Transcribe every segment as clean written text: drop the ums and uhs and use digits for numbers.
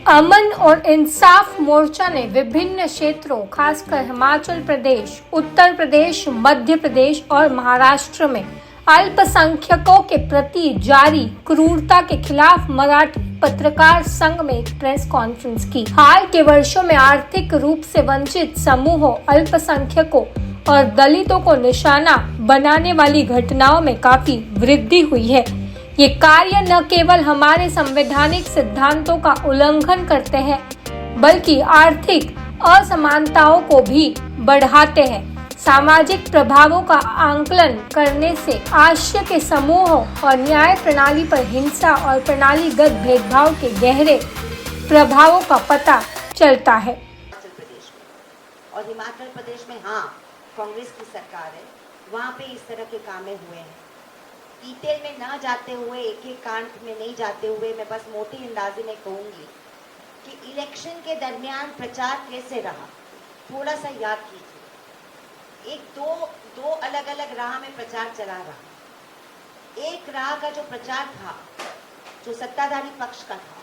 अमन और इंसाफ मोर्चा ने विभिन्न क्षेत्रों खासकर हिमाचल प्रदेश, उत्तर प्रदेश, मध्य प्रदेश और महाराष्ट्र में अल्पसंख्यकों के प्रति जारी क्रूरता के खिलाफ मराठी पत्रकार संघ में एक प्रेस कॉन्फ्रेंस की। हाल के वर्षों में आर्थिक रूप से वंचित समूहों, अल्पसंख्यकों और दलितों को निशाना बनाने वाली घटनाओं में काफी वृद्धि हुई है। ये कार्य न केवल हमारे संवैधानिक सिद्धांतों का उल्लंघन करते हैं, बल्कि आर्थिक असमानताओं को भी बढ़ाते हैं। सामाजिक प्रभावों का आकलन करने से आश्रय के समूहों और न्याय प्रणाली पर हिंसा और प्रणालीगत भेदभाव के गहरे प्रभावों का पता चलता है। और हिमाचल प्रदेश में हाँ कांग्रेस की सरकार है, वहाँ पे इस तरह के कामें हुए हैं। डिटेल में ना जाते हुए, एक एक कांड में नहीं जाते हुए, मैं बस मोटी अंदाजे में कहूँगी कि इलेक्शन के दरमियान प्रचार कैसे रहा, थोड़ा सा याद कीजिए। एक दो अलग अलग राह में प्रचार चला रहा। एक राह का जो प्रचार था, जो सत्ताधारी पक्ष का था,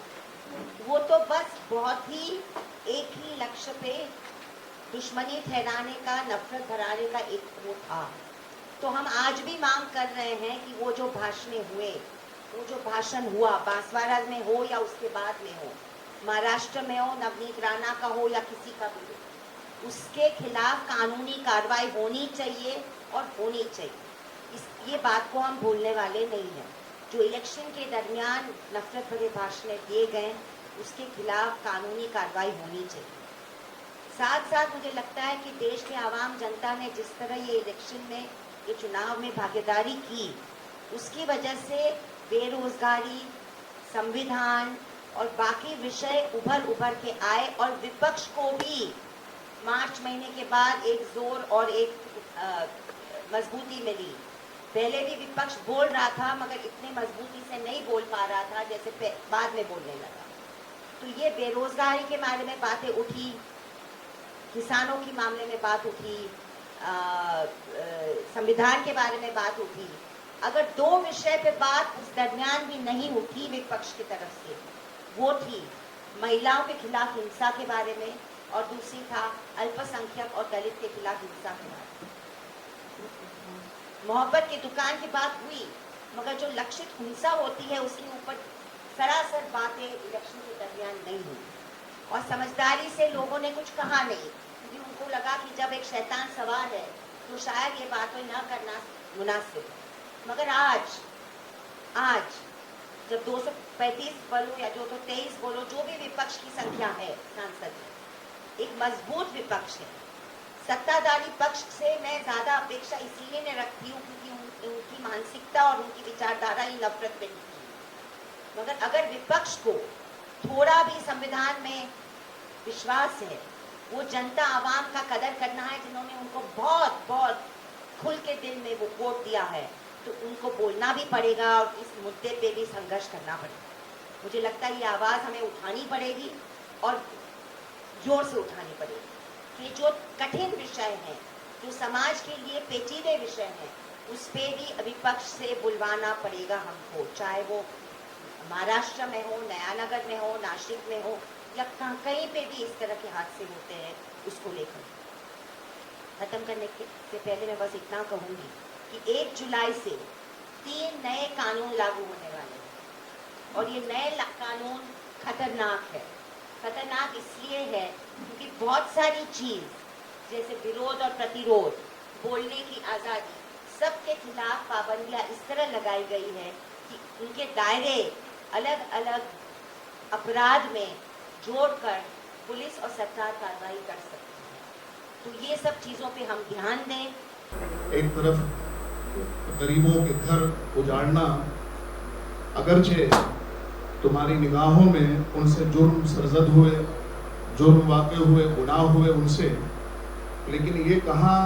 वो तो बस बहुत ही एक ही लक्ष्य पे दुश्मनी ठहराने का, नफरत भराने का एक वो था। तो हम आज भी मांग कर रहे हैं कि वो जो भाषण हुए, वो जो भाषण हुआ, बांसवाड़ा में हो या उसके बाद में हो, महाराष्ट्र में हो, नवनीत राणा का हो या किसी का भी हो, उसके खिलाफ कानूनी कार्रवाई होनी चाहिए और होनी चाहिए। ये बात को हम भूलने वाले नहीं हैं। जो इलेक्शन के दरमियान नफरत भरे भाषण दिए गए, उसके खिलाफ कानूनी कार्रवाई होनी चाहिए। साथ साथ मुझे लगता है कि देश के आवाम जनता ने जिस तरह ये इलेक्शन में, ये चुनाव में भागीदारी की, उसकी वजह से बेरोजगारी, संविधान और बाकी विषय उभर के आए और विपक्ष को भी मार्च महीने के बाद एक जोर और एक मजबूती मिली। पहले भी विपक्ष बोल रहा था, मगर इतने मजबूती से नहीं बोल पा रहा था जैसे बाद में बोलने लगा। तो ये बेरोजगारी के बारे में बातें उठी, किसानों के मामले में बात उठी, संविधान के बारे में बात उठी। अगर दो विषय पे बात उस दरमियान भी नहीं उठी विपक्ष की तरफ से, वो थी महिलाओं के खिलाफ हिंसा के बारे में और दूसरी था अल्पसंख्यक और दलित के खिलाफ हिंसा के बारे में। मोहब्बत की दुकान की बात हुई, मगर जो लक्षित हिंसा होती है उसके ऊपर सरासर बातें इलेक्शन के दरमियान नहीं हुई। और समझदारी से लोगों ने कुछ कहा नहीं, क्योंकि उनको लगा कि जब एक शैतान सवार है तो शायद ये बातें न करना मुनासिब है। मगर आज जब 235 बोलो या 223 बोलो, जो भी विपक्ष की संख्या है सांसद, एक मजबूत विपक्ष है। सत्ताधारी पक्ष से मैं ज्यादा अपेक्षा इसलिए नहीं रखती हूँ क्योंकि उनकी मानसिकता और उनकी विचारधारा ही नफरत पे की। मगर अगर विपक्ष को थोड़ा भी संविधान में विश्वास है, वो जनता आवाम का कदर करना है, जिन्होंने उनको बहुत खुल के दिल में वो वोट दिया है, तो उनको बोलना भी पड़ेगा और इस मुद्दे पे भी संघर्ष करना पड़ेगा। मुझे लगता है ये आवाज़ हमें उठानी पड़ेगी और जोर से उठानी पड़ेगी कि जो कठिन विषय हैं, जो समाज के लिए पेचीदे विषय हैं, उस पर भी विपक्ष से बुलवाना पड़ेगा हमको, चाहे वो महाराष्ट्र में हो, नयानगर में हो, नासिक में हो या कहीं पे भी इस तरह के हादसे होते हैं। उसको लेकर खत्म करने से पहले मैं बस इतना कहूँगी कि 1 जुलाई से 3 नए कानून लागू होने वाले हैं और ये नए कानून खतरनाक है। खतरनाक इसलिए है क्योंकि बहुत सारी चीज़ जैसे विरोध और प्रतिरोध, बोलने की आज़ादी, सबके खिलाफ पाबंदियाँ इस तरह लगाई गई है कि उनके दायरे अलग अलग अपराध में जोड़कर पुलिस और सरकार कार्रवाई कर सकती है। तो ये सब चीज़ों पे हम ध्यान दें। एक तरफ गरीबों के घर उजाड़ना, अगरचे तुम्हारी निगाहों में उनसे जुर्म सरजद हुए, जुर्म वाक़ हुए, गुनाह हुए उनसे, लेकिन ये कहाँ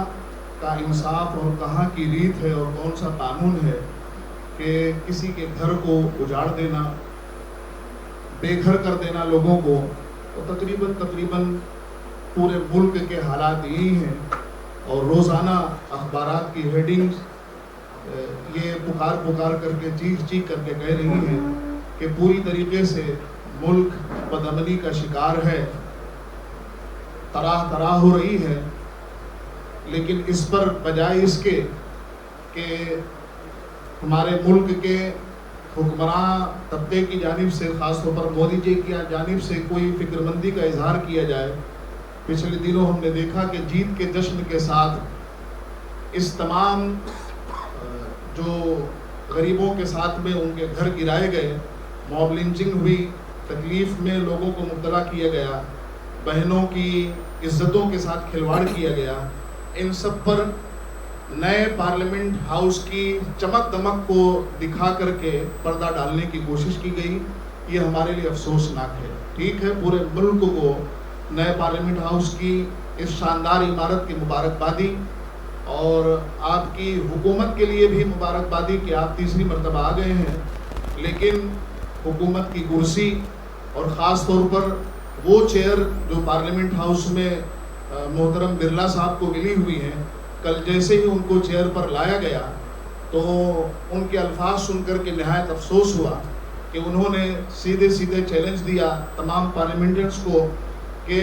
का इंसाफ और कहाँ की रीत है और कौन सा कानून है कि किसी के घर को उजाड़ देना, बेघर कर देना लोगों को। तो तकरीबन पूरे मुल्क के हालात यही हैं और रोज़ाना अखबारात की हेडिंग्स ये पुकार करके चीख करके कह रही हैं कि पूरी तरीके से मुल्क बदअमनी का शिकार है, तराह तराह हो रही है, लेकिन इस पर बजाय इसके कि हमारे मुल्क के हुक्मरान तबके की जानिब से, ख़ासतौर पर मोदी जी की जानिब से कोई फिक्रमंदी का इजहार किया जाए। पिछले दिनों हमने देखा कि जीत के जश्न के साथ इस तमाम जो गरीबों के साथ में उनके घर गिराए गए, मॉब लिंचिंग हुई, तकलीफ़ में लोगों को मुब्तला किया गया, बहनों की इज्जतों के साथ खिलवाड़ किया गया, इन सब पर नए पार्लियामेंट हाउस की चमक दमक को दिखा करके पर्दा डालने की कोशिश की गई। ये हमारे लिए अफसोसनाक है। ठीक है, पूरे मुल्क को नए पार्लियामेंट हाउस की इस शानदार इमारत की मुबारकबादी, और आपकी हुकूमत के लिए भी मुबारकबादी कि आप तीसरी मरतबा आ गए हैं, लेकिन हुकूमत की कुर्सी और ख़ास तौर पर वो चेयर जो पार्लियामेंट हाउस में मोहतरम बिरला साहब को मिली हुई हैं, कल जैसे ही उनको चेयर पर लाया गया तो उनके अल्फाज सुनकर के नहायत अफसोस हुआ कि उन्होंने सीधे सीधे चैलेंज दिया तमाम पार्लियामेंटर्स को कि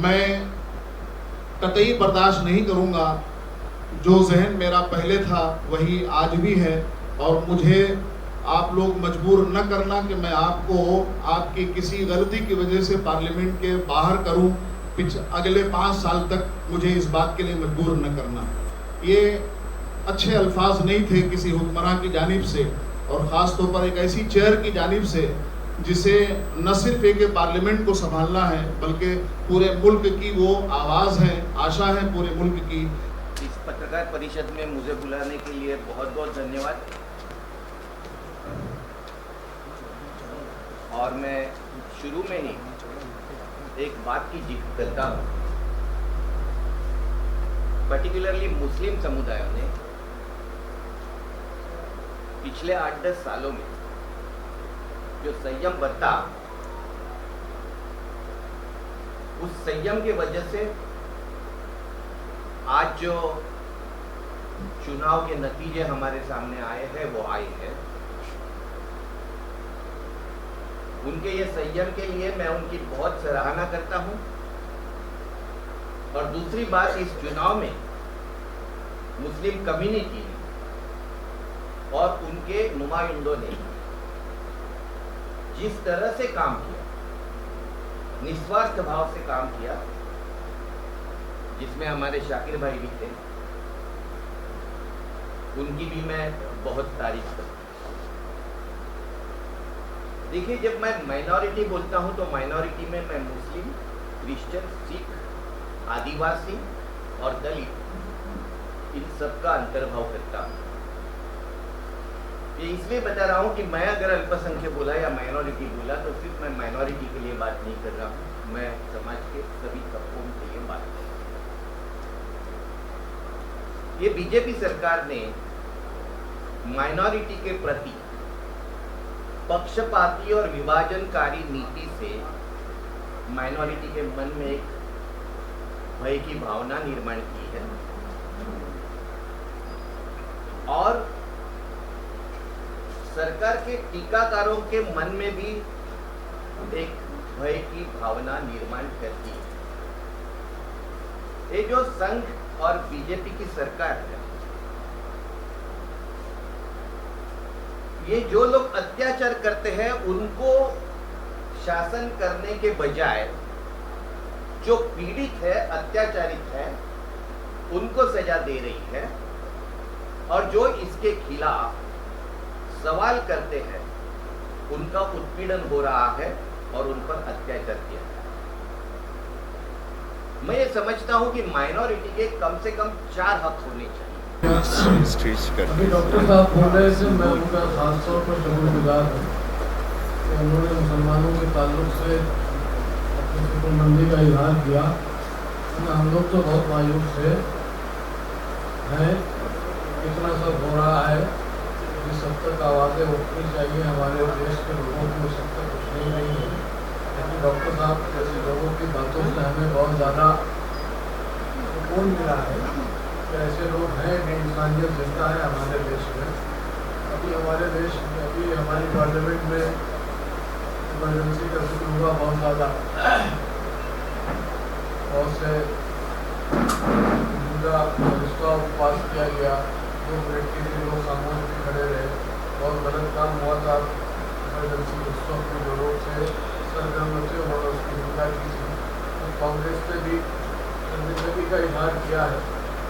मैं कतई बर्दाश्त नहीं करूंगा, जो जहन मेरा पहले था वही आज भी है, और मुझे आप लोग मजबूर न करना कि मैं आपको आपकी किसी गलती की वजह से पार्लियामेंट के बाहर करूं, अगले 5 साल तक मुझे इस बात के लिए मजबूर न करना। ये अच्छे अल्फाज नहीं थे किसी हुक्मरान की जानिब से, और ख़ास तौर पर एक ऐसी चेयर की जानिब से जिसे न सिर्फ एक पार्लियामेंट को संभालना है बल्कि पूरे मुल्क की वो आवाज़ है, आशा है पूरे मुल्क की। इस पत्रकार परिषद में मुझे बुलाने के लिए बहुत बहुत धन्यवाद। और मैं शुरू में ही एक बात की जिक्र करता हूँ, पर्टिकुलरली मुस्लिम समुदायों ने पिछले 8-10 सालों में जो संयम बरता, उस संयम की वजह से आज जो चुनाव के नतीजे हमारे सामने आए हैं वो आए हैं। उनके ये संयम के लिए मैं उनकी बहुत सराहना करता हूं। और दूसरी बात, इस चुनाव में मुस्लिम कम्युनिटी और उनके नुमाइंदों ने जिस तरह से काम किया, निस्वार्थ भाव से काम किया, जिसमें हमारे शाकिर भाई भी थे, उनकी भी मैं बहुत तारीफ करता हूं। देखिए, जब मैं माइनॉरिटी बोलता हूं तो माइनॉरिटी में मैं मुस्लिम, क्रिश्चियन, सिख, आदिवासी और दलित, इन सब का अंतर्भाव करता हूं। ये इसलिए बता रहा हूं कि मैं अगर अल्पसंख्यक बोला या माइनॉरिटी बोला तो सिर्फ मैं माइनॉरिटी के लिए बात नहीं कर रहा हूं, मैं समाज के सभी तबकों के लिए बात कर रहा हूं। ये बीजेपी सरकार ने माइनॉरिटी के प्रति पक्षपाती और विभाजनकारी नीति से माइनॉरिटी के मन में एक भय की भावना निर्माण की है, और सरकार के टीकाकारों के मन में भी एक भय की भावना निर्माण करती है। ये जो संघ और बीजेपी की सरकार है, ये जो लोग अत्याचार करते हैं उनको शासन करने के बजाय जो पीड़ित है, अत्याचारित है, उनको सजा दे रही है, और जो इसके खिलाफ सवाल करते हैं उनका उत्पीड़न हो रहा है और उन पर अत्याचार किया है। मैं ये समझता हूं कि माइनॉरिटी के कम से कम 4 हक होने चाहिए। अभी डॉक्टर साहब बोल रहे थे, मैं उनका खास तौर पर शुक्रगुजार हूँ कि उन्होंने मुसलमानों के ताल्लुक से अपनी फिक्रमंदी का इजहार किया। हम लोग तो बहुत मायूस हैं, इतना सब हो रहा है, इस सब तक आवाज़ें उठनी चाहिए हमारे देश के लोगों की, उस सब तक उठनी नहीं है। लेकिन डॉक्टर साहब जैसे लोगों की बातों से हमें बहुत ज़्यादा सुकून मिला है कि ऐसे लोग हैं कि इंसानियत जिंदा है हमारे देश में। अभी हमारे देश में, अभी हमारी पार्लियामेंट में इमरजेंसी का जिक्र हुआ बहुत ज़्यादा, बहुत से मौजूदा रिश्तों को पास किया गया, 2 मिनट के लिए लोग खामोश भी खड़े रहे, बहुत गलत काम हुआ था। इमरजेंसी रिश्तों के जो लोग थे सरगर्म थे, उन्होंने उसकी निंदा की थी। तो कांग्रेस ने भी संदिग्धगी का इजहार किया है,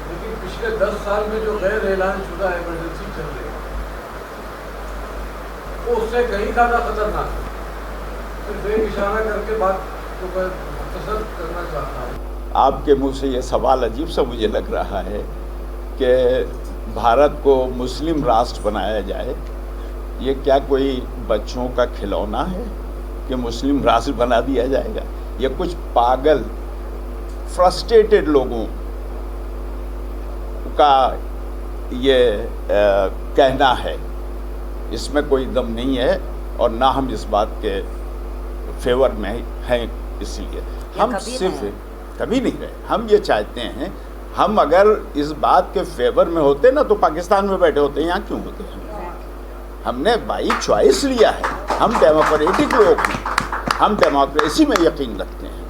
लेकिन पिछले 10 साल में जो गैर ऐलान शुदा इमरजेंसी चल रही है वो उससे कहीं ज़्यादा खतरनाक है। सिर्फ एक इशारा करके बात को मैं मुख्तसर करना चाहता हूँ। आपके मुंह से ये सवाल अजीब सा मुझे लग रहा है कि भारत को मुस्लिम राष्ट्र बनाया जाए। ये क्या कोई बच्चों का खिलौना है कि मुस्लिम राष्ट्र बना दिया जाएगा? ये कुछ पागल फ्रस्ट्रेटेड लोगों का ये कहना है, इसमें कोई दम नहीं है और ना हम इस बात के फेवर में हैं। इसलिए हम सिर्फ कभी नहीं रहे। हम ये चाहते हैं, हम अगर इस बात के फेवर में होते ना तो पाकिस्तान में बैठे होते, यहाँ क्यों होते हैं? हमने बाई चॉइस लिया है, हम डेमोक्रेटिक लोग हैं, हम डेमोक्रेसी में यकीन रखते हैं,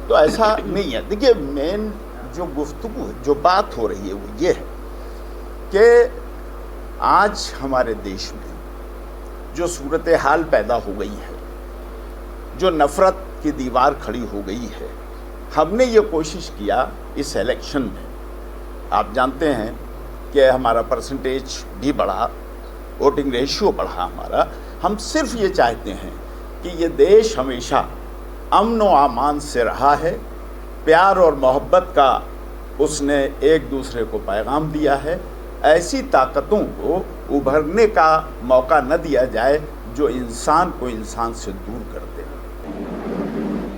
तो ऐसा नहीं है। देखिए, मेन जो गुफ्तगू जो बात हो रही है वो ये है कि आज हमारे देश में जो सूरत हाल पैदा हो गई है, जो नफ़रत की दीवार खड़ी हो गई है, हमने ये कोशिश किया इस इलेक्शन में, आप जानते हैं कि हमारा परसेंटेज भी बढ़ा, वोटिंग रेशियो बढ़ा हमारा। हम सिर्फ ये चाहते हैं कि ये देश हमेशा अमन व अमान से रहा है, प्यार और मोहब्बत का उसने एक दूसरे को पैगाम दिया है। ऐसी ताकतों को उभरने का मौका न दिया जाए जो इंसान को इंसान से दूर कर दे।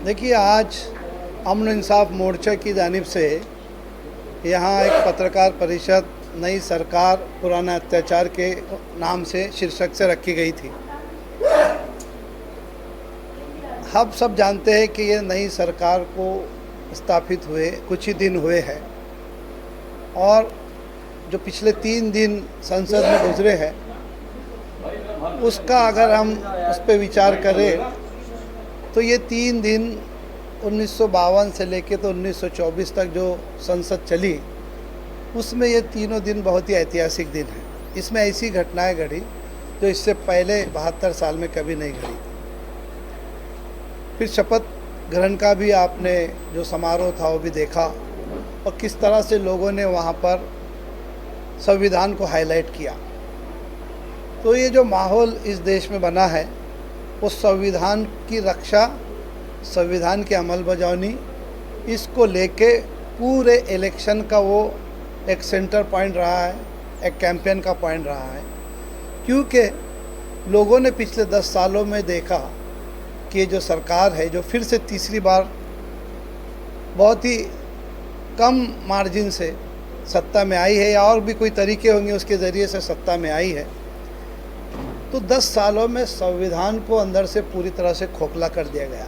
देखिए, आज अमन इंसाफ मोर्चा की जानिब से यहाँ एक पत्रकार परिषद नई सरकार पुराना अत्याचार के नाम से शीर्षक से रखी गई थी। हम सब जानते हैं कि ये नई सरकार को स्थापित हुए कुछ ही दिन हुए हैं और जो पिछले 3 दिन संसद में गुजरे हैं उसका अगर हम उस पर विचार करें तो ये 3 दिन 1952 से लेके तो 1924 तक जो संसद चली उसमें ये तीनों दिन बहुत ही ऐतिहासिक दिन हैं। इसमें ऐसी घटनाएं घड़ी जो इससे पहले 72 साल में कभी नहीं घड़ी। फिर शपथ ग्रहण का भी आपने जो समारोह था वो भी देखा और किस तरह से लोगों ने वहाँ पर संविधान को हाईलाइट किया। तो ये जो माहौल इस देश में बना है वो संविधान की रक्षा, संविधान की अमल बजावनी, इसको लेके पूरे इलेक्शन का वो एक सेंटर पॉइंट रहा है, एक कैंपेन का पॉइंट रहा है। क्योंकि लोगों ने पिछले 10 सालों में देखा कि जो सरकार है जो फिर से तीसरी बार बहुत ही कम मार्जिन से सत्ता में आई है या और भी कोई तरीके होंगे उसके ज़रिए से सत्ता में आई है, तो 10 सालों में संविधान को अंदर से पूरी तरह से खोखला कर दिया गया।